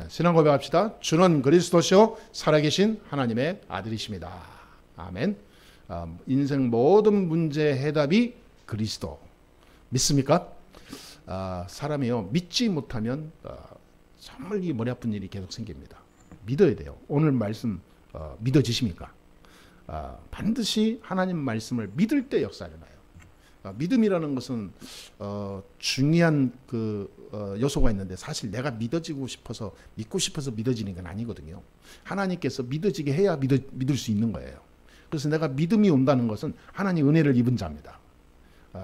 신앙 고백합시다. 주는 그리스도시요 살아계신 하나님의 아들이십니다. 아멘. 인생 모든 문제의 해답이 그리스도. 믿습니까? 사람이요 믿지 못하면 정말 이 머리 아픈 일이 계속 생깁니다. 믿어야 돼요. 오늘 말씀 믿어지십니까? 반드시 하나님 말씀을 믿을 때 역사가 나요. 믿음이라는 것은 중요한 요소가 있는데 사실 내가 믿어지고 싶어서 믿고 싶어서 믿어지는 건 아니거든요. 하나님께서 믿어지게 해야 믿을 수 있는 거예요. 그래서 내가 믿음이 온다는 것은 하나님 은혜를 입은 자입니다.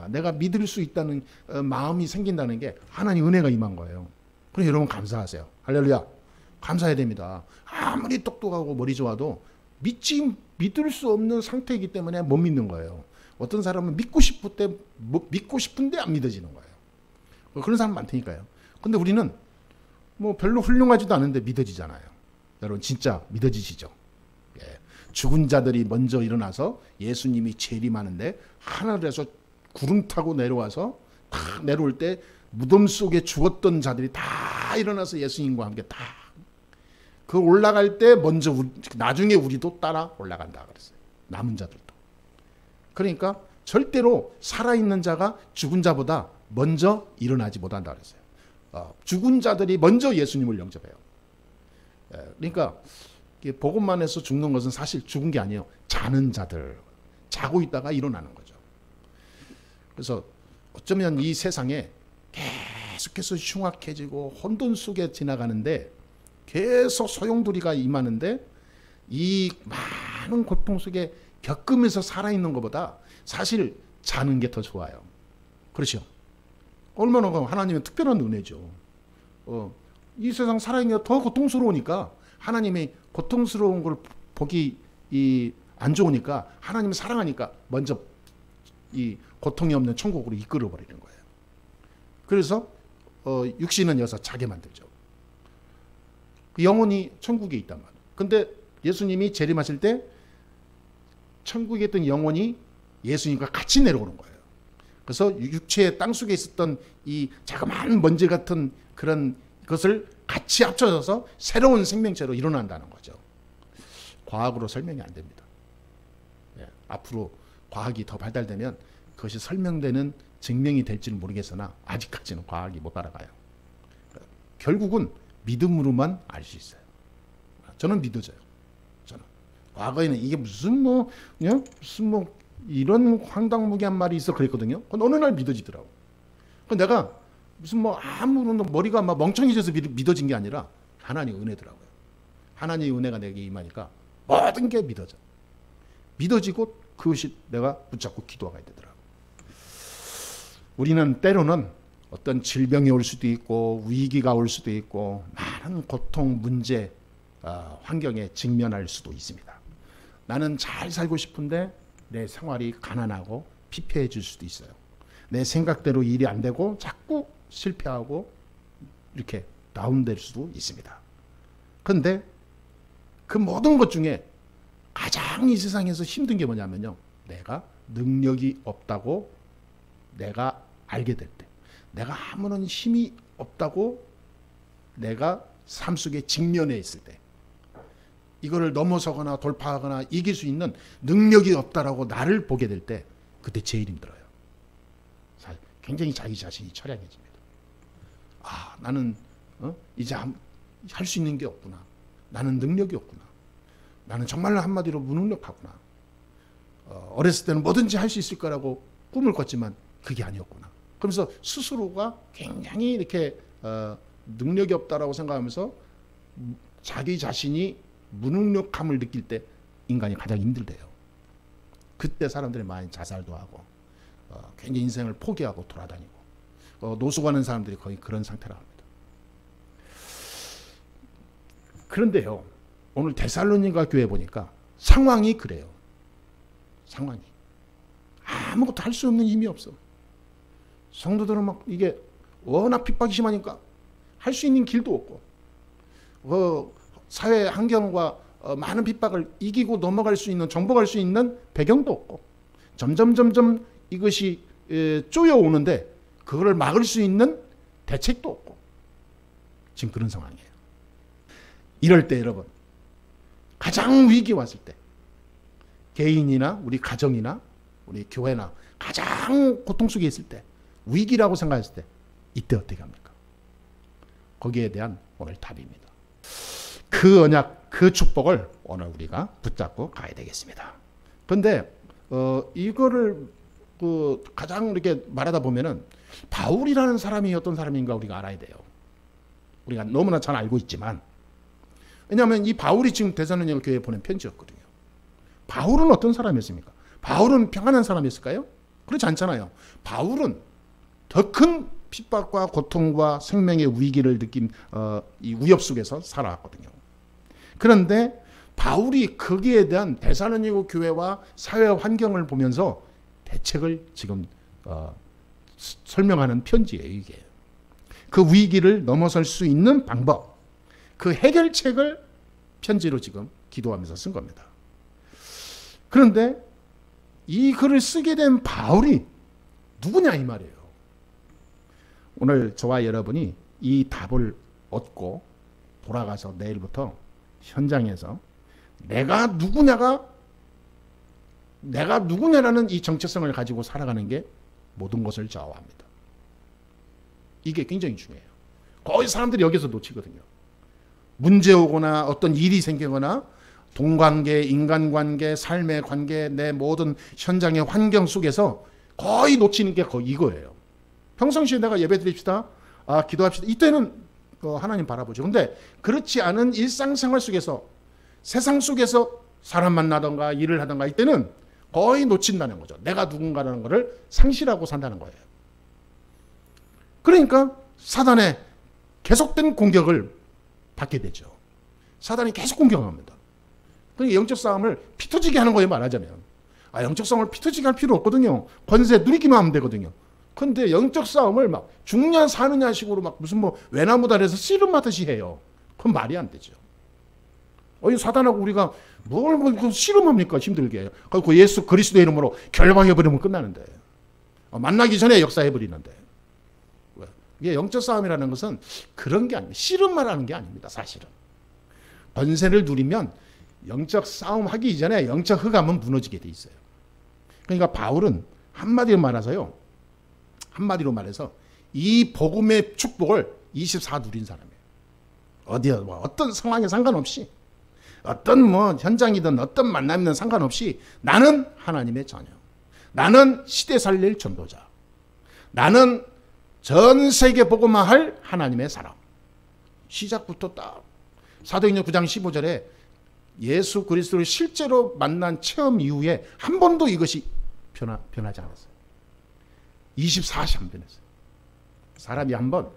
내가 믿을 수 있다는 마음이 생긴다는 게 하나님 은혜가 임한 거예요. 그럼 여러분 감사하세요. 할렐루야. 감사해야 됩니다. 아무리 똑똑하고 머리 좋아도 믿을 수 없는 상태이기 때문에 못 믿는 거예요. 어떤 사람은 믿고 싶은데 안 믿어지는 거예요. 그런 사람 많다니까요. 근데 우리는 뭐 별로 훌륭하지도 않은데 믿어지잖아요. 여러분 진짜 믿어지시죠? 예. 죽은 자들이 먼저 일어나서 예수님이 재림하는데 하늘에서 구름 타고 내려와서 딱 내려올 때 무덤 속에 죽었던 자들이 다 일어나서 예수님과 함께 다 그 올라갈 때 먼저 나중에 우리도 따라 올라간다 그랬어요. 남은 자들도. 그러니까 절대로 살아있는 자가 죽은 자보다 먼저 일어나지 못한다 그랬어요. 죽은 자들이 먼저 예수님을 영접해요. 그러니까 복음만 해서 죽는 것은 사실 죽은 게 아니에요. 자는 자들. 자고 있다가 일어나는 거죠. 그래서 어쩌면 이 세상에 계속해서 흉악해지고 혼돈 속에 지나가는데 계속 소용돌이가 임하는데 이 많은 고통 속에 겪으면서 살아있는 것보다 사실 자는 게 더 좋아요. 그렇죠? 얼마나 하나님의 특별한 은혜죠. 이 세상 살아있는 게 더 고통스러우니까 하나님이 고통스러운 걸 보기 안 좋으니까 하나님을 사랑하니까 먼저 이 고통이 없는 천국으로 이끌어 버리는 거예요. 그래서 육신은 여기서 자게 만들죠. 영혼이 천국에 있단 말이에요. 근데 예수님이 재림하실 때 천국에 있던 영혼이 예수님과 같이 내려오는 거예요. 그래서 육체의 땅속에 있었던 이 자그마한 먼지 같은 그런 것을 같이 합쳐져서 새로운 생명체로 일어난다는 거죠. 과학으로 설명이 안 됩니다. 앞으로 과학이 더 발달되면 그것이 설명되는 증명이 될지는 모르겠으나 아직까지는 과학이 못 알아가요. 결국은 믿음으로만 알 수 있어요. 저는 믿어져요. 저는 과거에는 이게 무슨 이런 황당무계한 말이 있어 그랬거든요. 그건 어느 날 믿어지더라고. 내가 무슨 아무런 머리가 막 멍청해져서 믿어진 게 아니라 하나님의 은혜더라고요. 하나님의 은혜가 내게 임하니까 모든 게 믿어져. 믿어지고 그것이 내가 붙잡고 기도하게 되더라고요. 우리는 때로는 어떤 질병이 올 수도 있고 위기가 올 수도 있고 많은 고통, 문제, 환경에 직면할 수도 있습니다. 나는 잘 살고 싶은데 내 생활이 가난하고 피폐해질 수도 있어요. 내 생각대로 일이 안 되고 자꾸 실패하고 이렇게 다운될 수도 있습니다. 그런데 그 모든 것 중에 가장 이 세상에서 힘든 게 뭐냐면요. 내가 능력이 없다고 내가 알게 될 때, 내가 아무런 힘이 없다고 내가 삶 속에 직면해 있을 때, 이거를 넘어서거나 돌파하거나 이길 수 있는 능력이 없다라고 나를 보게 될 때, 그때 제일 힘들어요. 굉장히 자기 자신이 처량해집니다. 나는 이제 할 수 있는 게 없구나. 나는 능력이 없구나. 나는 정말 한마디로 무능력하구나. 어렸을 때는 뭐든지 할 수 있을 거라고 꿈을 꿨지만 그게 아니었구나. 그러면서 스스로가 굉장히 이렇게 능력이 없다라고 생각하면서 자기 자신이 무능력함을 느낄 때 인간이 가장 힘들대요. 그때 사람들이 많이 자살도 하고 굉장히 인생을 포기하고 돌아다니고 노숙하는 사람들이 거의 그런 상태라고 합니다. 그런데요, 오늘 데살로니가 교회 보니까 상황이 그래요. 상황이 아무것도 할 수 없는 힘이 없어. 성도들은 막 이게 워낙 핍박이 심하니까 할 수 있는 길도 없고 사회 환경과 많은 핍박을 이기고 넘어갈 수 있는, 정복할 수 있는 배경도 없고 점점 이것이 쪼여오는데 그거를 막을 수 있는 대책도 없고 지금 그런 상황이에요. 이럴 때 여러분, 가장 위기 왔을 때 개인이나 우리 가정이나 우리 교회나 가장 고통 속에 있을 때, 위기라고 생각했을 때 이때 어떻게 합니까? 거기에 대한 오늘 답입니다. 그 언약, 그 축복을 오늘 우리가 붙잡고 가야 되겠습니다. 그런데 이거를 가장 이렇게 말하다 보면은 바울이라는 사람이 어떤 사람인가 우리가 알아야 돼요. 우리가 너무나 잘 알고 있지만, 왜냐하면 이 바울이 지금 데살로니가 교회에 보낸 편지였거든요. 바울은 어떤 사람이었습니까? 바울은 평안한 사람이었을까요? 그렇지 않잖아요. 바울은 더 큰 핍박과 고통과 생명의 위기를 느낀 이 위협 속에서 살아왔거든요. 그런데 바울이 거기에 대한 데살로니가 교회와 사회 환경을 보면서 대책을 지금 설명하는 편지예요. 이게 그 위기를 넘어설 수 있는 방법, 그 해결책을 편지로 지금 기도하면서 쓴 겁니다. 그런데 이 글을 쓰게 된 바울이 누구냐 이 말이에요. 오늘 저와 여러분이 이 답을 얻고 돌아가서 내일부터 현장에서 내가 누구냐라는 이 정체성을 가지고 살아가는 게 모든 것을 좌우합니다. 이게 굉장히 중요해요. 거의 사람들이 여기서 놓치거든요. 문제 오거나 어떤 일이 생기거나 동관계, 인간관계, 삶의 관계, 내 모든 현장의 환경 속에서 거의 놓치는 게 거의 이거예요. 평상시에 내가 예배 드립시다, 기도합시다, 이때는 하나님 바라보죠. 근데 그렇지 않은 일상생활 속에서, 세상 속에서 사람 만나던가 일을 하던가 이때는 거의 놓친다는 거죠. 내가 누군가라는 것을 상실하고 산다는 거예요. 그러니까 사단의 계속된 공격을 받게 되죠. 사단이 계속 공격합니다. 그러니까 영적 싸움을 피 터지게 하는 거예요, 말하자면. 영적 싸움을 피 터지게 할 필요 없거든요. 권세 누리기만 하면 되거든요. 근데 영적 싸움을 막 죽냐 사느냐 식으로 막 무슨 외나무 다리에서 씨름하듯이 해요. 그건 말이 안 되죠. 사단하고 우리가 뭘 씨름합니까? 힘들게. 그 예수 그리스도의 이름으로 결박해버리면 끝나는데. 만나기 전에 역사해버리는데. 왜? 이게 영적 싸움이라는 것은 그런 게 아닙니다. 씨름만 하는 게 아닙니다. 사실은. 권세를 누리면 영적 싸움 하기 이전에 영적 흑암은 무너지게 돼 있어요. 그러니까 바울은 한마디로 말해서 이 복음의 축복을 24 누린 사람이에요. 어떤 상황에 상관없이, 어떤 현장이든 어떤 만남이든 상관없이 나는 하나님의 자녀, 나는 시대 살릴 전도자, 나는 전 세계 복음화 할 하나님의 사람. 시작부터 딱 사도행전 9장 15절에 예수 그리스도를 실제로 만난 체험 이후에 한 번도 이것이 변하지 않았어요. 24시 안 변했어요. 사람이 한번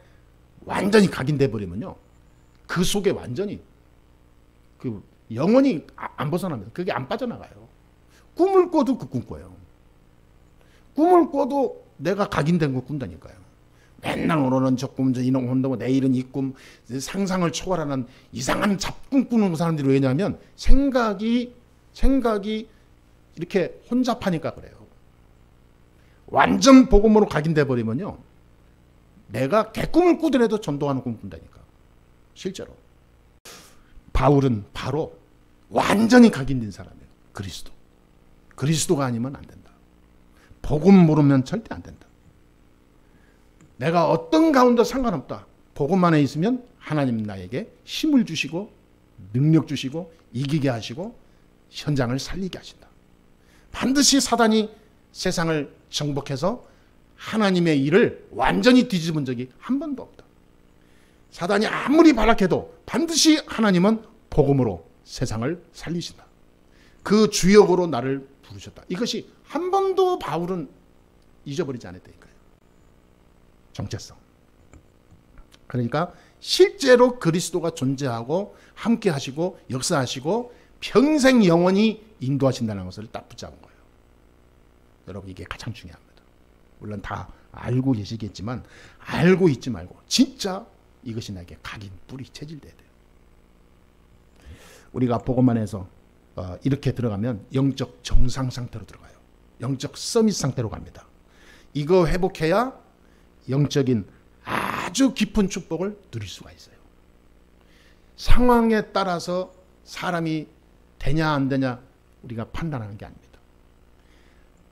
완전히 각인돼 버리면요, 그 속에 완전히 영혼이 안 벗어납니다. 그게 안 빠져나가요. 꿈을 꿔도 그 꿈 꿔요. 꿈을 꿔도 내가 각인된 거 꾼다니까요. 맨날 오늘은 저 꿈, 이놈 혼다고 내일은 이 꿈, 상상을 초월하는 이상한 잡꿈 꾸는 사람들이 왜냐하면 생각이 이렇게 혼잡하니까 그래요. 완전 복음으로 각인돼 버리면요, 내가 개꿈을 꾸더라도 전도하는 꿈 꾼다니까. 실제로 바울은 바로 완전히 각인된 사람이에요. 그리스도가 아니면 안 된다. 복음 모르면 절대 안 된다. 내가 어떤 가운데 상관없다. 복음 안에 있으면 하나님 나에게 힘을 주시고 능력 주시고 이기게 하시고 현장을 살리게 하신다. 반드시 사단이 세상을 정복해서 하나님의 일을 완전히 뒤집은 적이 한 번도 없다. 사단이 아무리 발악해도 반드시 하나님은 복음으로 세상을 살리신다. 그 주역으로 나를 부르셨다. 이것이 한 번도 바울은 잊어버리지 않았다니까요. 정체성. 그러니까 실제로 그리스도가 존재하고 함께 하시고 역사하시고 평생 영원히 인도하신다는 것을 딱 붙잡은 거예요. 여러분, 이게 가장 중요합니다. 물론 다 알고 계시겠지만 알고 있지 말고 진짜 이것이 나에게 각인, 뿌리, 체질돼야 돼요. 우리가 복음 안에서 이렇게 들어가면 영적 정상 상태로 들어가요. 영적 서밋 상태로 갑니다. 이거 회복해야 영적인 아주 깊은 축복을 누릴 수가 있어요. 상황에 따라서 사람이 되냐 안 되냐 우리가 판단하는 게 아닙니다.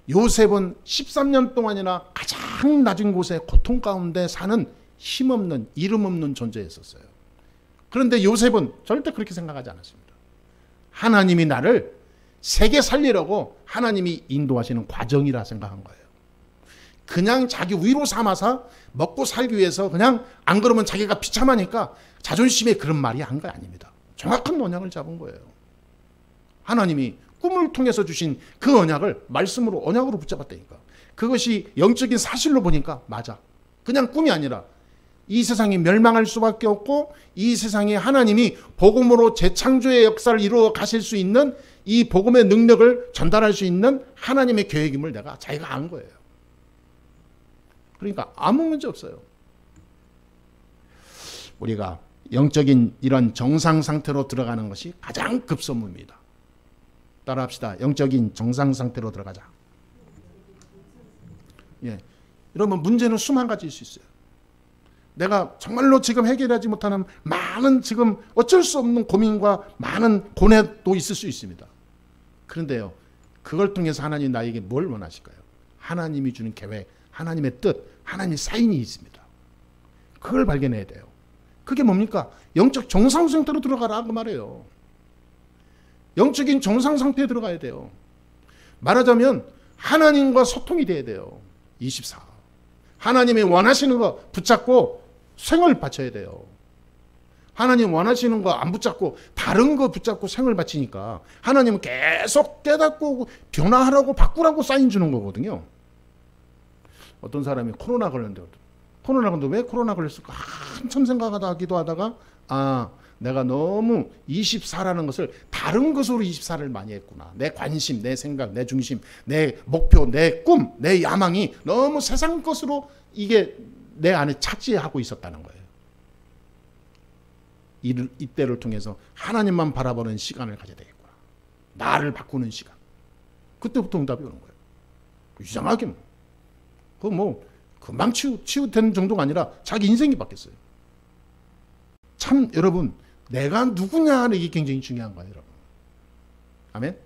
요셉은 13년 동안이나 가장 낮은 곳에 고통 가운데 사는 힘없는 이름 없는 존재였었어요. 그런데 요셉은 절대 그렇게 생각하지 않았습니다. 하나님이 나를 세계 살리려고 하나님이 인도하시는 과정이라 생각한 거예요. 그냥 자기 위로 삼아서 먹고 살기 위해서 그냥 안 그러면 자기가 비참하니까 자존심에 그런 말이 한 거 아닙니다. 정확한 언약을 잡은 거예요. 하나님이 꿈을 통해서 주신 그 언약을 말씀으로 언약으로 붙잡았다니까. 그것이 영적인 사실로 보니까 맞아. 그냥 꿈이 아니라 이 세상이 멸망할 수밖에 없고 이 세상에 하나님이 복음으로 재창조의 역사를 이루어 가실 수 있는 이 복음의 능력을 전달할 수 있는 하나님의 계획임을 내가 자기가 안 거예요. 그러니까 아무 문제 없어요. 우리가 영적인 이런 정상 상태로 들어가는 것이 가장 급선무입니다. 따라합시다. 영적인 정상 상태로 들어가자. 예. 여러분 문제는 수만 가지일 수 있어요. 내가 정말로 지금 해결하지 못하는 많은 지금 어쩔 수 없는 고민과 많은 고뇌도 있을 수 있습니다. 그런데요, 그걸 통해서 하나님 나에게 뭘 원하실까요? 하나님이 주는 계획, 하나님의 뜻, 하나님의 사인이 있습니다. 그걸 발견해야 돼요. 그게 뭡니까? 영적 정상 상태로 들어가라 그 말이에요. 영적인 정상 상태에 들어가야 돼요. 말하자면 하나님과 소통이 돼야 돼요. 24. 하나님이 원하시는 거 붙잡고 생을 바쳐야 돼요. 하나님 원하시는 거 안 붙잡고 다른 거 붙잡고 생을 바치니까 하나님은 계속 깨닫고 변화하라고 바꾸라고 사인 주는 거거든요. 어떤 사람이 코로나 걸렸는데 코로나 걸렸는데 왜 코로나 걸렸을까 한참 생각하기도 하다가 내가 너무 24라는 것을 다른 것으로 24를 많이 했구나. 내 관심, 내 생각, 내 중심, 내 목표, 내 꿈, 내 야망이 너무 세상 것으로 이게 내 안에 차지하고 있었다는 거예요. 이때를 통해서 하나님만 바라보는 시간을 가져야 되겠구나. 나를 바꾸는 시간. 그때부터 응답이 오는 거예요. 이상하게 금방 치유된 정도가 아니라 자기 인생이 바뀌었어요. 참 여러분 내가 누구냐 하는 게 굉장히 중요한 거예요. 여러분. 아멘.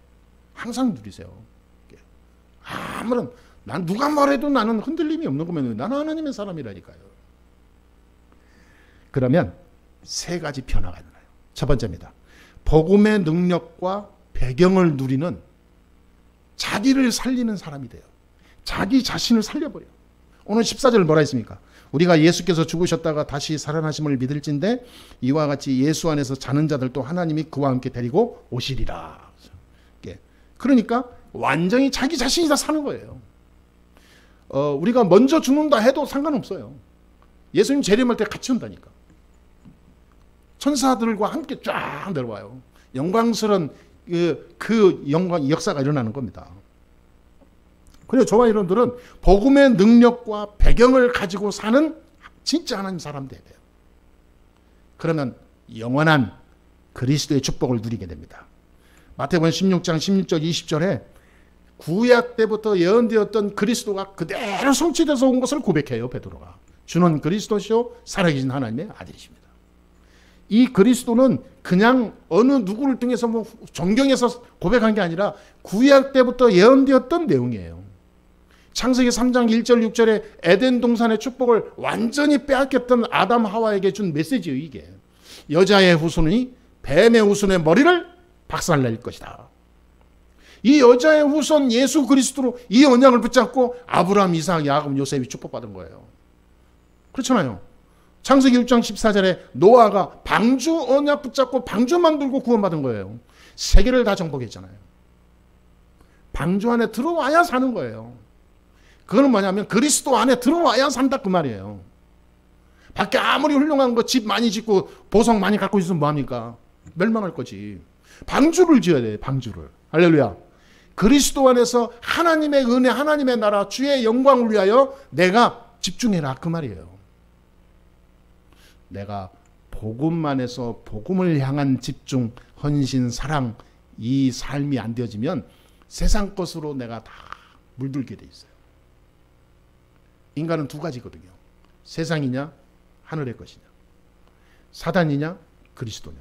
항상 누리세요. 아무런 난 누가 말해도 나는 흔들림이 없는 거면 나는 하나님의 사람이라니까요. 그러면 세 가지 변화가 일어나요. 첫 번째입니다. 복음의 능력과 배경을 누리는 자기를 살리는 사람이 돼요. 자기 자신을 살려버려요. 오늘 14절 뭐라 했습니까? 우리가 예수께서 죽으셨다가 다시 살아나심을 믿을진데 이와 같이 예수 안에서 자는 자들도 하나님이 그와 함께 데리고 오시리라. 그러니까 완전히 자기 자신이 다 사는 거예요. 우리가 먼저 죽는다 해도 상관없어요. 예수님 재림할 때 같이 온다니까. 천사들과 함께 쫙 내려와요. 영광스러운 그 영광 역사가 일어나는 겁니다. 그래서 저와 여러분들은 복음의 능력과 배경을 가지고 사는 진짜 하나님 사람 돼야 돼요. 그러면 영원한 그리스도의 축복을 누리게 됩니다. 마태복음 16장 16절 20절에 구약 때부터 예언되었던 그리스도가 그대로 성취돼서 온 것을 고백해요. 베드로가. 주는 그리스도시요 살아계신 하나님의 아들이십니다. 이 그리스도는 그냥 어느 누구를 통해서 정경에서 고백한 게 아니라 구약 때부터 예언되었던 내용이에요. 창세기 3장 1절 6절에 에덴 동산의 축복을 완전히 빼앗겼던 아담 하와에게 준 메시지예요. 이게 여자의 후손이 뱀의 후손의 머리를 박살낼 것이다. 이 여자의 후손 예수 그리스도로 이 언약을 붙잡고 아브라함, 이삭, 야곱, 요셉이 축복받은 거예요. 그렇잖아요. 창세기 6장 14절에 노아가 방주 언약 붙잡고 방주 만들고 구원받은 거예요. 세계를 다 정복했잖아요. 방주 안에 들어와야 사는 거예요. 그거는 뭐냐면 그리스도 안에 들어와야 산다 그 말이에요. 밖에 아무리 훌륭한 거 집 많이 짓고 보석 많이 갖고 있으면 뭐합니까? 멸망할 거지. 방주를 지어야 돼요. 방주를. 할렐루야. 그리스도 안에서 하나님의 은혜, 하나님의 나라, 주의 영광을 위하여 내가 집중해라 그 말이에요. 내가 복음만에서 복음을 향한 집중, 헌신, 사랑 이 삶이 안 되어지면 세상 것으로 내가 다 물들게 돼 있어요. 인간은 두 가지거든요. 세상이냐 하늘의 것이냐. 사단이냐 그리스도냐.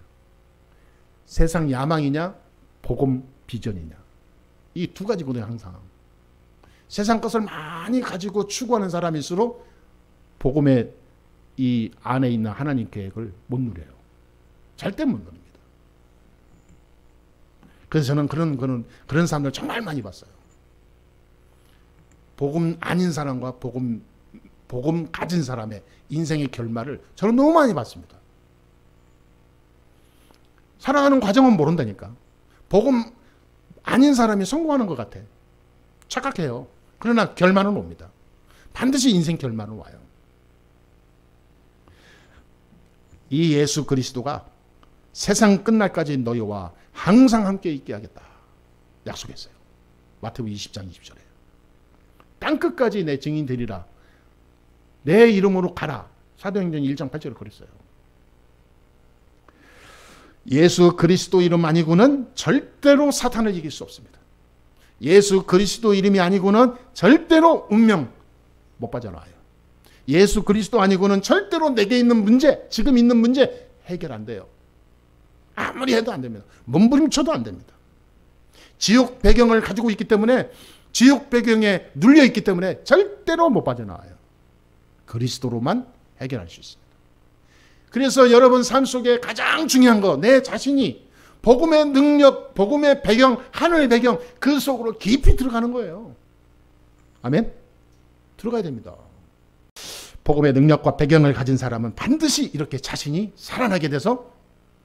세상 야망이냐, 복음 비전이냐. 이 두 가지거든요, 항상. 세상 것을 많이 가지고 추구하는 사람일수록 복음의 이 안에 있는 하나님 계획을 못 누려요. 절대 못 누립니다. 그래서 저는 그런 사람들 정말 많이 봤어요. 복음 아닌 사람과 복음 가진 사람의 인생의 결말을 저는 너무 많이 봤습니다. 살아가는 과정은 모른다니까. 복음 아닌 사람이 성공하는 것 같아. 착각해요. 그러나 결말은 옵니다. 반드시 인생 결말은 와요. 이 예수 그리스도가 세상 끝날까지 너희와 항상 함께 있게 하겠다 약속했어요. 마태복음 20장 20절에. 땅끝까지 내 증인 되리라. 내 이름으로 가라. 사도행전 1장 8절에 그랬어요. 예수 그리스도 이름 아니고는 절대로 사탄을 이길 수 없습니다. 예수 그리스도 이름이 아니고는 절대로 운명 못 빠져나와요. 예수 그리스도 아니고는 절대로 내게 있는 문제, 지금 있는 문제 해결 안 돼요. 아무리 해도 안 됩니다. 몸부림쳐도 안 됩니다. 지옥 배경을 가지고 있기 때문에, 지옥 배경에 눌려 있기 때문에 절대로 못 빠져나와요. 그리스도로만 해결할 수 있습니다. 그래서 여러분 삶 속에 가장 중요한 거, 내 자신이 복음의 능력, 복음의 배경, 하늘의 배경 그 속으로 깊이 들어가는 거예요. 아멘? 들어가야 됩니다. 복음의 능력과 배경을 가진 사람은 반드시 이렇게 자신이 살아나게 돼서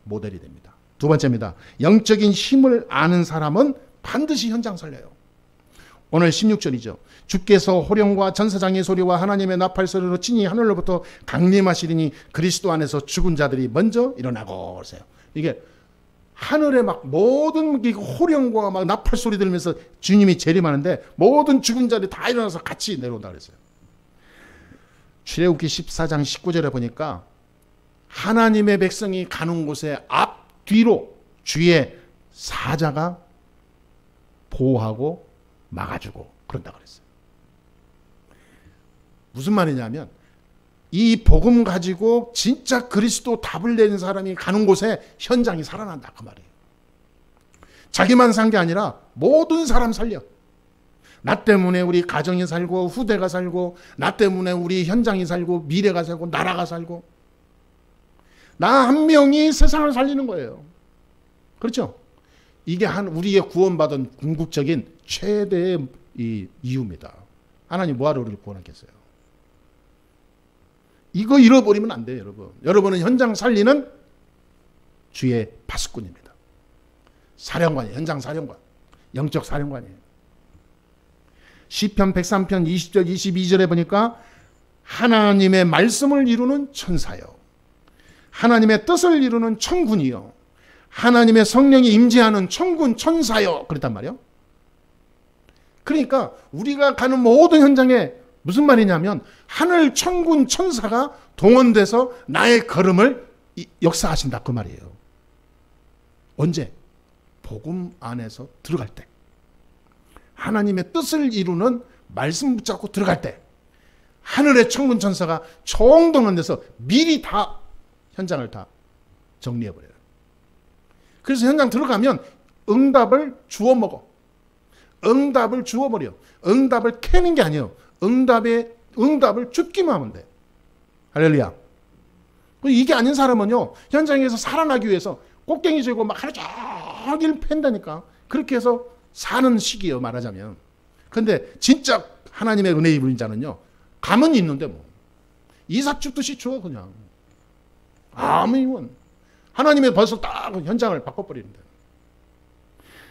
모델이 됩니다. 두 번째입니다. 영적인 힘을 아는 사람은 반드시 현장 살려요. 오늘 16절이죠. 주께서 호령과 전사장의 소리와 하나님의 나팔 소리로 친히 하늘로부터 강림하시리니 그리스도 안에서 죽은 자들이 먼저 일어나고. 그러세요. 이게 하늘에 막 모든 호령과 막 나팔 소리 들으면서 주님이 재림하는데 모든 죽은 자들이 다 일어나서 같이 내려온다 그랬어요. 출애굽기 14장 19절에 보니까 하나님의 백성이 가는 곳에 앞뒤로 주의 사자가 보호하고 막아주고 그런다 그랬어요. 무슨 말이냐면 이 복음 가지고 진짜 그리스도 답을 내는 사람이 가는 곳에 현장이 살아난다 그 말이에요. 자기만 산 게 아니라 모든 사람 살려. 나 때문에 우리 가정이 살고 후대가 살고, 나 때문에 우리 현장이 살고 미래가 살고 나라가 살고, 나 한 명이 세상을 살리는 거예요. 그렇죠? 이게 우리의 구원받은 궁극적인 최대의 이유입니다. 하나님 뭐하러 우리를 구원하겠어요? 이거 잃어버리면 안 돼요, 여러분. 여러분은 현장 살리는 주의 파수꾼입니다. 사령관이에요. 현장 사령관. 영적 사령관이에요. 시편 103편 20절 22절에 보니까 하나님의 말씀을 이루는 천사요, 하나님의 뜻을 이루는 천군이요, 하나님의 성령이 임재하는 천군 천사요 그랬단 말이에요. 그러니까 우리가 가는 모든 현장에 무슨 말이냐면 하늘 천군 천사가 동원돼서 나의 걸음을 역사하신다 그 말이에요. 언제? 복음 안에서 들어갈 때, 하나님의 뜻을 이루는 말씀 붙잡고 들어갈 때 하늘의 천군 천사가 총동원돼서 미리 다 현장을 다 정리해버려요. 그래서 현장 들어가면 응답을 주워 먹어. 응답을 주워버려. 응답을 캐는 게 아니에요. 응답을 줍기만 하면 돼. 할렐루야. 이게 아닌 사람은요, 현장에서 살아나기 위해서 꽃갱이 들고 막 하루 종일 팬다니까. 그렇게 해서 사는 시기예요, 말하자면. 근데 진짜 하나님의 은혜 입은 자는요, 감은 있는데 뭐 이삭 줍듯이 줘 그냥. 아무 이유는 하나님의 벌써 딱 현장을 바꿔버리는데.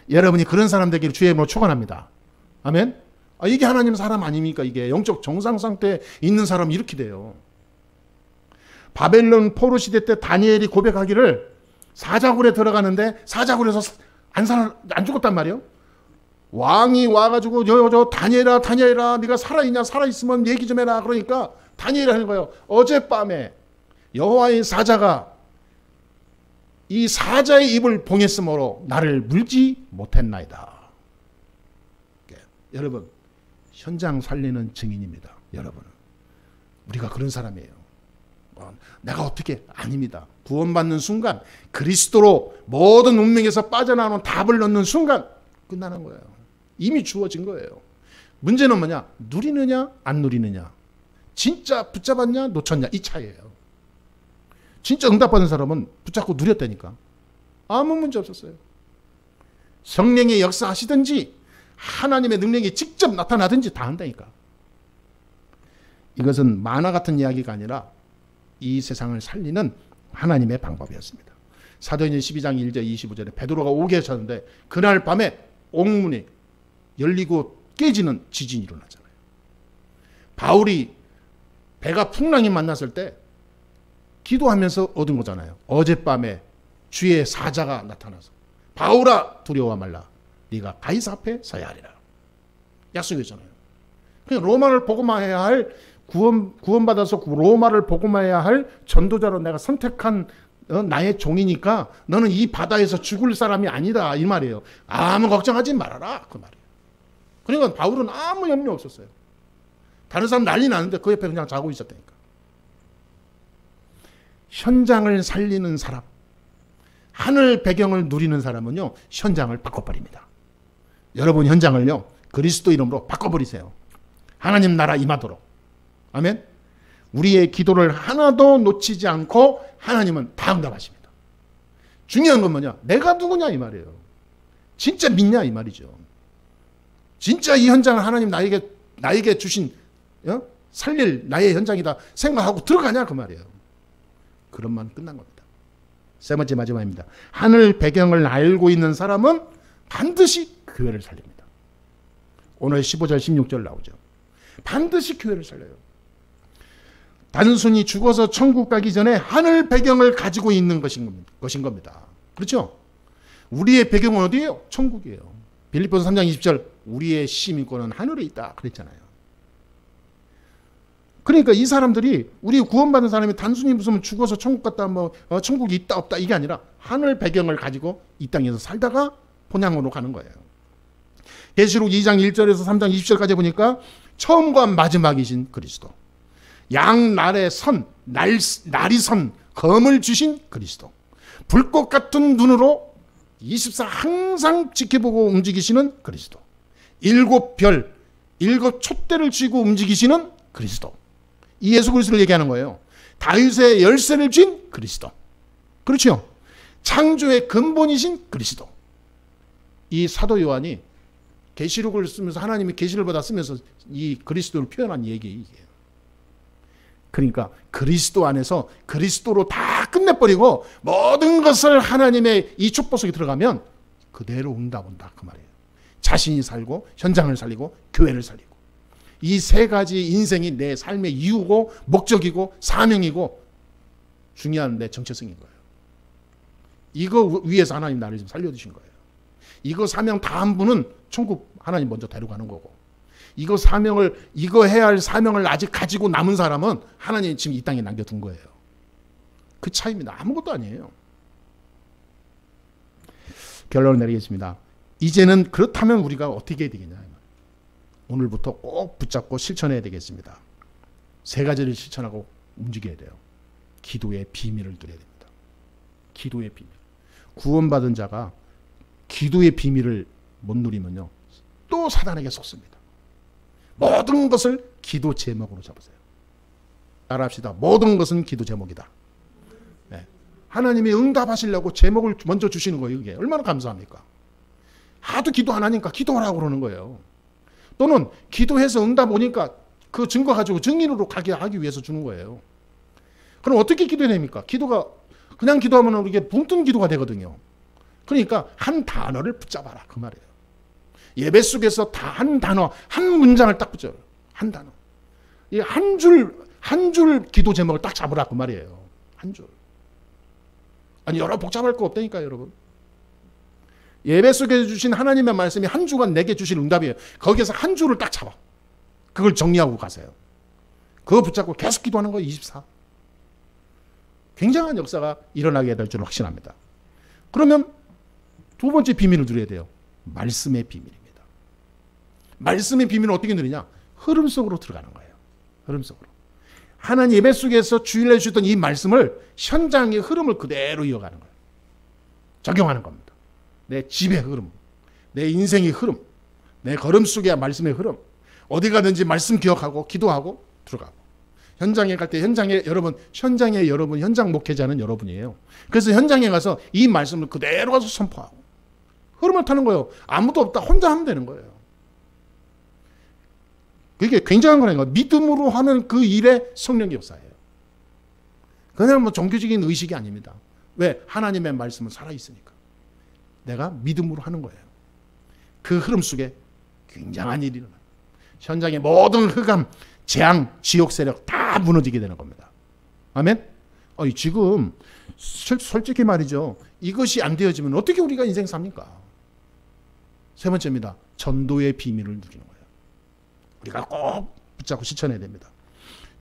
여러분이 그런 사람 되기를 주의 이름으로 축원합니다. 아멘. 이게 하나님 사람 아닙니까? 이게 영적 정상 상태에 있는 사람이 이렇게 돼요. 바벨론 포로 시대 때 다니엘이 고백하기를 사자굴에 들어가는데 사자굴에서 안 죽었단 말이에요. 왕이 와가지고 저 다니엘아 네가 살아있냐, 살아있으면 얘기 좀 해라. 그러니까 다니엘이 하는 거예요. 어젯밤에 여호와의 사자가 이 사자의 입을 봉했으므로 나를 물지 못했나이다. 여러분, 현장 살리는 증인입니다. 여러분, 우리가 그런 사람이에요. 내가 어떻게? 아닙니다. 구원받는 순간 그리스도로 모든 운명에서 빠져나오는 답을 넣는 순간 끝나는 거예요. 이미 주어진 거예요. 문제는 뭐냐? 누리느냐 안 누리느냐. 진짜 붙잡았냐 놓쳤냐 이 차이예요. 진짜 응답받은 사람은 붙잡고 누렸다니까. 아무 문제 없었어요. 성령의 역사하시든지 하나님의 능력이 직접 나타나든지 다 한다니까. 이것은 만화 같은 이야기가 아니라 이 세상을 살리는 하나님의 방법이었습니다. 사도행전 12장 1절 25절에 베드로가 오게 하셨는데 그날 밤에 옥문이 열리고 깨지는 지진이 일어나잖아요. 바울이 배가 풍랑이 만났을 때 기도하면서 얻은 거잖아요. 어젯밤에 주의 사자가 나타나서 바울아 두려워 말라 네가 가이사 앞에 서야 하리라. 약속이잖아요. 그냥 로마를 복음화해야 할 구원받아서 로마를 복음화해야 할 전도자로 내가 선택한 나의 종이니까 너는 이 바다에서 죽을 사람이 아니다 이 말이에요. 아무 걱정하지 말아라 그 말이에요. 그러니까 바울은 아무 염려 없었어요. 다른 사람 난리 나는데 그 옆에 그냥 자고 있었다니까. 현장을 살리는 사람, 하늘 배경을 누리는 사람은요 현장을 바꿔버립니다. 여러분 현장을요 그리스도 이름으로 바꿔버리세요. 하나님 나라 임하도록. 아멘. 우리의 기도를 하나도 놓치지 않고 하나님은 다 응답하십니다. 중요한 건 뭐냐? 내가 누구냐 이 말이에요. 진짜 믿냐 이 말이죠. 진짜 이 현장을 하나님 나에게 주신 살릴 나의 현장이다 생각하고 들어가냐 그 말이에요. 그런만 끝난 겁니다. 세 번째 마지막입니다. 하늘 배경을 알고 있는 사람은 반드시 교회를 살립니다. 오늘 15절 16절 나오죠. 반드시 교회를 살려요. 단순히 죽어서 천국 가기 전에 하늘 배경을 가지고 있는 것인 겁니다. 그렇죠? 우리의 배경은 어디예요? 천국이에요. 빌립보서 3장 20절 우리의 시민권은 하늘에 있다 그랬잖아요. 그러니까 이 사람들이 우리 구원받은 사람이 단순히 무슨 죽어서 천국 갔다 천국이 있다 없다 이게 아니라 하늘 배경을 가지고 이 땅에서 살다가 본향으로 가는 거예요. 계시록 2장 1절에서 3장 20절까지 보니까 처음과 마지막이신 그리스도, 양날의 선, 날이 선 검을 주신 그리스도, 불꽃 같은 눈으로 24 항상 지켜보고 움직이시는 그리스도, 일곱 별, 일곱 촛대를 쥐고 움직이시는 그리스도. 이 예수 그리스도를 얘기하는 거예요. 다윗의 열쇠를 쥔 그리스도. 그렇죠? 창조의 근본이신 그리스도. 이 사도 요한이 계시록을 쓰면서 하나님이 계시를 받아 쓰면서 이 그리스도를 표현한 얘기예요. 그러니까 그리스도 안에서 그리스도로 다 끝내버리고 모든 것을 하나님의 이 촛보 속에 들어가면 그대로 응답 온다 그 말이에요. 자신이 살고 현장을 살리고 교회를 살리고 이 세 가지 인생이 내 삶의 이유고 목적이고 사명이고 중요한 내 정체성인 거예요. 이거 위해서 하나님 나를 지금 살려주신 거예요. 이거 사명 다 한 분은 천국 하나님 먼저 데려가는 거고 이거 해야 할 사명을 아직 가지고 남은 사람은 하나님이 지금 이 땅에 남겨둔 거예요. 그 차이입니다. 아무것도 아니에요. 결론을 내리겠습니다. 이제는 그렇다면 우리가 어떻게 해야 되겠냐. 오늘부터 꼭 붙잡고 실천해야 되겠습니다. 세 가지를 실천하고 움직여야 돼요. 기도의 비밀을 누려야 됩니다. 기도의 비밀. 구원받은 자가 기도의 비밀을 못 누리면요. 또 사단에게 속습니다. 모든 것을 기도 제목으로 잡으세요. 따라합시다. 모든 것은 기도 제목이다. 네. 하나님이 응답하시려고 제목을 먼저 주시는 거예요. 이게 얼마나 감사합니까? 하도 기도 안 하니까 기도하라고 그러는 거예요. 또는 기도해서 응답 오니까 그 증거 가지고 증인으로 가게 하기 위해서 주는 거예요. 그럼 어떻게 기도해야 됩니까? 기도가 그냥 기도하면 이게 붕뜬 기도가 되거든요. 그러니까 한 단어를 붙잡아라 그 말이에요. 예배 속에서 다 한 단어, 한 문장을 딱 붙여요. 한 단어. 이 한 줄 기도 제목을 딱 잡으라 그 말이에요. 한 줄. 아니 여러 복잡할 거 없다니까요, 여러분. 예배 속에 주신 하나님의 말씀이 한 주간 내게 주신 응답이에요. 거기에서 한 줄을 딱 잡아. 그걸 정리하고 가세요. 그거 붙잡고 계속 기도하는 거예요. 24. 굉장한 역사가 일어나게 될 줄 확신합니다. 그러면 두 번째 비밀을 누려야 돼요. 말씀의 비밀입니다. 말씀의 비밀은 어떻게 누리냐? 흐름 속으로 들어가는 거예요. 흐름 속으로. 하나님 예배 속에서 주일날 주셨던 이 말씀을 현장의 흐름을 그대로 이어가는 거예요. 적용하는 겁니다. 내 집의 흐름, 내 인생의 흐름, 내 걸음 속의 말씀의 흐름, 어디 가든지 말씀 기억하고 기도하고 들어가고, 현장에 갈 때 현장에 여러분, 현장 목회자는 여러분이에요. 그래서 현장에 가서 이 말씀을 그대로 가서 선포하고 흐름을 타는 거예요. 아무도 없다, 혼자 하면 되는 거예요. 그게 굉장한 거라니까. 믿음으로 하는 그 일에 성령의 역사예요. 그냥 뭐 종교적인 의식이 아닙니다. 왜? 하나님의 말씀은 살아있으니까. 내가 믿음으로 하는 거예요. 그 흐름 속에 굉장한 일이 일어나요. 현장의 모든 흑암, 재앙, 지옥 세력 다 무너지게 되는 겁니다. 아멘? 지금 솔직히 말이죠. 이것이 안 되어지면 어떻게 우리가 인생 삽니까? 세 번째입니다. 전도의 비밀을 누리는 거예요. 우리가 꼭 붙잡고 실천해야 됩니다.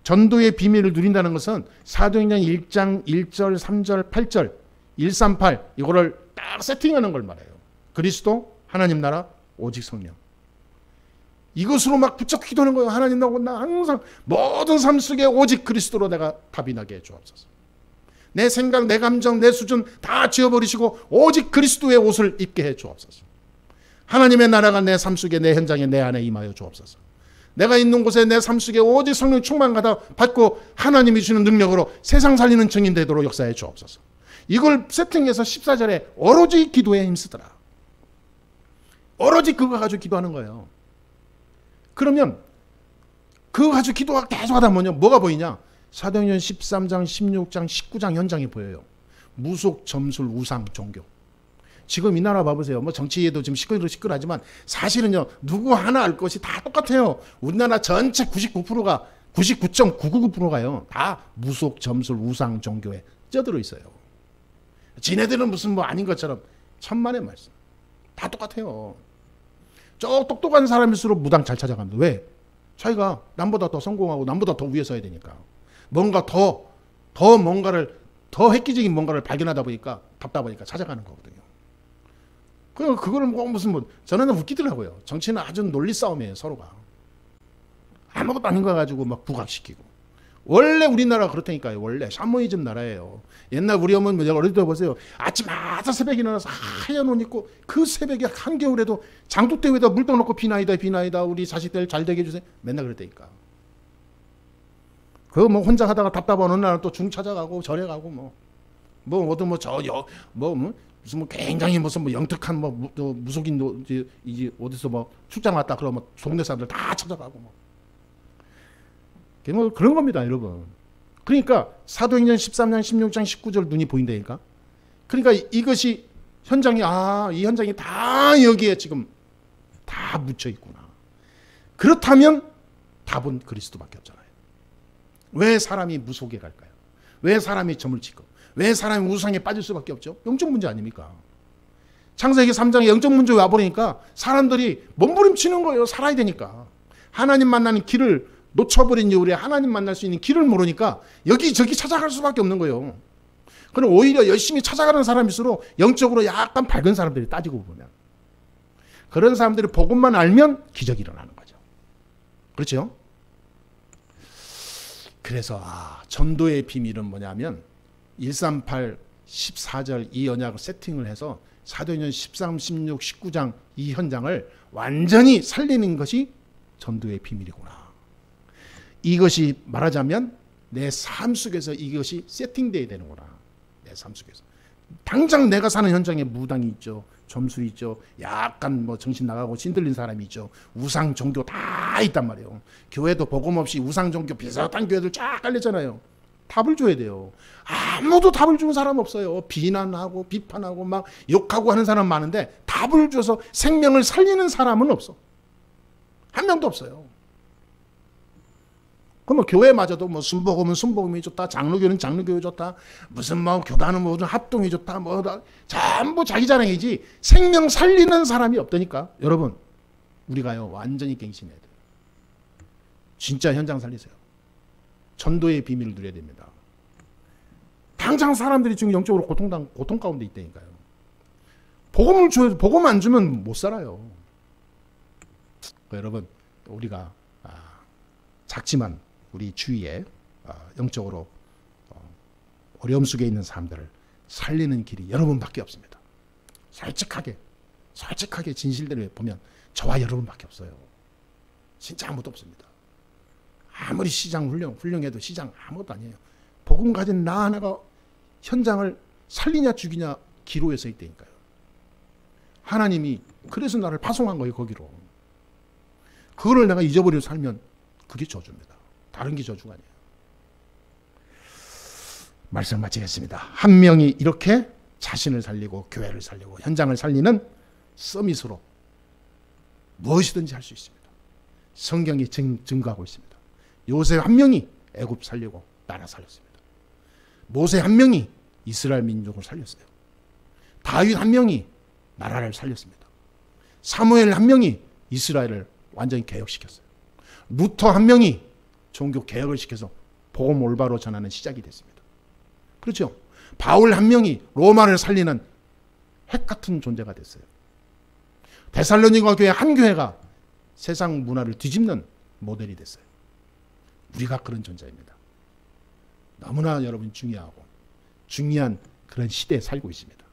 전도의 비밀을 누린다는 것은 사도행전 1장 1절, 3절, 8절, 138 이거를 딱 세팅하는 걸 말해요. 그리스도, 하나님 나라, 오직 성령. 이것으로 막 붙잡고 기도하는 거예요. 하나님 나 항상 모든 삶 속에 오직 그리스도로 내가 답이 나게 해 주옵소서. 내 생각, 내 감정, 내 수준 다 지워버리시고 오직 그리스도의 옷을 입게 해 주옵소서. 하나님의 나라가 내 삶 속에, 내 현장에, 내 안에 임하여 주옵소서. 내가 있는 곳에 내 삶 속에 오직 성령 충만 받고 하나님이 주시는 능력으로 세상 살리는 증인 되도록 역사해 주옵소서. 이걸 세팅해서 14절에 오로지 기도에 힘쓰더라. 오로지 그거 가지고 기도하는 거예요. 그러면 그거 가지고 기도가 계속 하다 보면 뭐가 보이냐? 사도행전 13장, 16장, 19장 현장이 보여요. 무속, 점술, 우상, 종교. 지금 이 나라 봐보세요. 뭐 정치에도 지금 시끌하지만 사실은요, 누구 하나 알 것이 다 똑같아요. 우리나라 전체 99%가 99.999%가요. 다 무속, 점술, 우상, 종교에 쪄들어 있어요. 지네들은 무슨 뭐 아닌 것처럼 천만의 말씀. 다 똑같아요. 저 똑똑한 사람일수록 무당 잘 찾아갑니다. 왜? 자기가 남보다 더 성공하고 남보다 더 위에 서야 되니까. 뭔가 더 획기적인 뭔가를 발견하다 보니까 답답하니까 찾아가는 거거든요. 그거를 무슨 저는 웃기더라고요. 정치는 아주 논리 싸움이에요, 서로가. 아무것도 아닌 거 가지고 막 부각시키고. 원래 우리나라 그렇다니까요. 원래 샤머니즘 나라예요. 옛날 우리 어머니 어릴 때 보세요. 아침마다 새벽에 일어나서 하얀 옷 입고 그 새벽에 한겨울에도 장독대 위에다 물 떠놓고 비나이다 우리 자식들 잘 되게 해주세요. 맨날 그랬다니까. 그거 뭐 혼자 하다가 답답한 어느 날은 또 중 찾아가고 절에 가고 무슨 뭐 굉장히 무슨 뭐 영특한 무속인 이제 어디서 뭐 출장 왔다 그러면 동네 사람들 다 찾아가고 뭐 그런 겁니다, 여러분. 그러니까 사도행전 13장, 16장, 19절 눈이 보인다니까. 그러니까 이것이 현장이 이 현장이 다 여기에 지금 다 묻혀 있구나. 그렇다면 답은 그리스도밖에 없잖아요. 왜 사람이 무속에 갈까요? 왜 사람이 점을 치고? 왜 사람이 우상에 빠질 수밖에 없죠? 영적 문제 아닙니까? 창세기 3장에 영적 문제 와버리니까 사람들이 몸부림치는 거예요. 살아야 되니까. 하나님 만나는 길을 놓쳐버린 이후에 하나님 만날 수 있는 길을 모르니까 여기저기 찾아갈 수밖에 없는 거예요. 그럼 오히려 열심히 찾아가는 사람일수록 영적으로 약간 밝은 사람들이 따지고 보면 그런 사람들이 복음만 알면 기적이 일어나는 거죠. 그렇죠? 그래서 전도의 비밀은 뭐냐면 138, 14절 이 언약을 세팅을 해서 사도행전 13, 16, 19장 이 현장을 완전히 살리는 것이 전도의 비밀이구나. 이것이 말하자면 내 삶 속에서 이것이 세팅되어야 되는구나. 내 삶 속에서. 당장 내가 사는 현장에 무당이 있죠. 점술이 있죠. 약간 정신 나가고 신들린 사람이 있죠. 우상 종교 다 있단 말이에요. 교회도 복음 없이 우상 종교 비슷한 교회들 쫙 깔렸잖아요. 답을 줘야 돼요. 아무도 답을 주는 사람 없어요. 비난하고 비판하고 막 욕하고 하는 사람 많은데 답을 줘서 생명을 살리는 사람은 없어. 한 명도 없어요. 그럼 교회마저도 순복음은 순복음이 좋다, 장로교는 장로교가 좋다, 무슨 교단은 무슨 합동이 좋다, 전부 자기 자랑이지 생명 살리는 사람이 없다니까. 여러분, 우리가요 완전히 갱신해야 돼요. 진짜 현장 살리세요. 전도의 비밀을 누려야 됩니다. 당장 사람들이 지금 영적으로 고통 가운데 있다니까요. 복음을 줘야, 복음 안 주면 못 살아요. 여러분, 우리가 작지만 우리 주위에 영적으로 어려움 속에 있는 사람들을 살리는 길이 여러분밖에 없습니다. 솔직하게 진실대로 보면 저와 여러분밖에 없어요. 진짜 아무도 없습니다. 아무리 시장 훌륭해도 시장 아무것도 아니에요. 복음 가진 나 하나가 현장을 살리냐 죽이냐 기로에 서 있다니까요. 하나님이 그래서 나를 파송한 거예요. 거기로. 그거를 내가 잊어버리고 살면 그게 저주입니다. 다른 게 저주가 아니에요. 말씀 마치겠습니다. 한 명이 이렇게 자신을 살리고 교회를 살리고 현장을 살리는 서밋으로 무엇이든지 할 수 있습니다. 성경이 증거하고 있습니다. 요셉 한 명이 애굽 살리고 나라 살렸습니다. 모세 한 명이 이스라엘 민족을 살렸어요. 다윗 한 명이 나라를 살렸습니다. 사무엘 한 명이 이스라엘을 완전히 개혁시켰어요. 루터 한 명이 종교 개혁을 시켜서 복음 올바로 전하는 시작이 됐습니다. 그렇죠? 바울 한 명이 로마를 살리는 핵 같은 존재가 됐어요. 데살로니가 교회 한 교회가 세상 문화를 뒤집는 모델이 됐어요. 우리가 그런 존재입니다. 너무나 여러분 중요한 그런 시대에 살고 있습니다.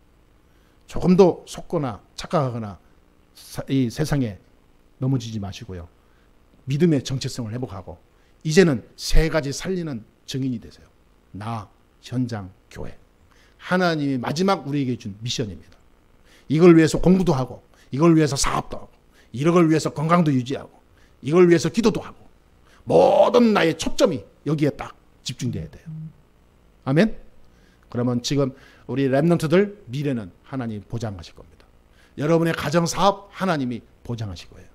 조금도 속거나 착각하거나 이 세상에 넘어지지 마시고요. 믿음의 정체성을 회복하고 이제는 세 가지 살리는 증인이 되세요. 나, 현장, 교회. 하나님이 마지막 우리에게 준 미션입니다. 이걸 위해서 공부도 하고 이걸 위해서 사업도 하고 이걸 위해서 건강도 유지하고 이걸 위해서 기도도 하고 모든 나의 초점이 여기에 딱 집중돼야 돼요. 아멘? 그러면 지금 우리 렘넌트들 미래는 하나님이 보장하실 겁니다. 여러분의 가정 사업 하나님이 보장하실 거예요.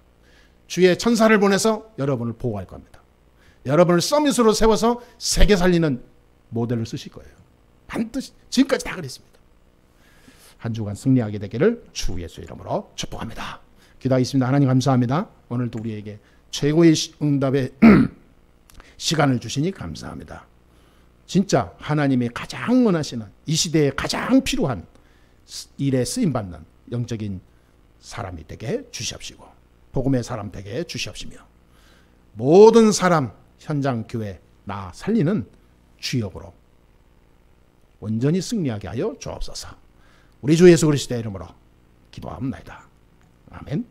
주의 천사를 보내서 여러분을 보호할 겁니다. 여러분을 서밋으로 세워서 세계 살리는 모델을 쓰실 거예요. 반드시 지금까지 다 그랬습니다. 한 주간 승리하게 되기를 주 예수 이름으로 축복합니다. 기도하겠습니다. 하나님 감사합니다. 오늘도 우리에게 최고의 응답의 시간을 주시니 감사합니다. 진짜 하나님이 가장 원하시는 이 시대에 가장 필요한 일에 쓰임받는 영적인 사람이 되게 주시옵시고 복음의 사람 되게 주시옵시며 모든 사람 현장 교회 나 살리는 주역으로 온전히 승리하게 하여 주옵소서. 우리 주 예수 그리스도의 이름으로 기도합니다. 아멘.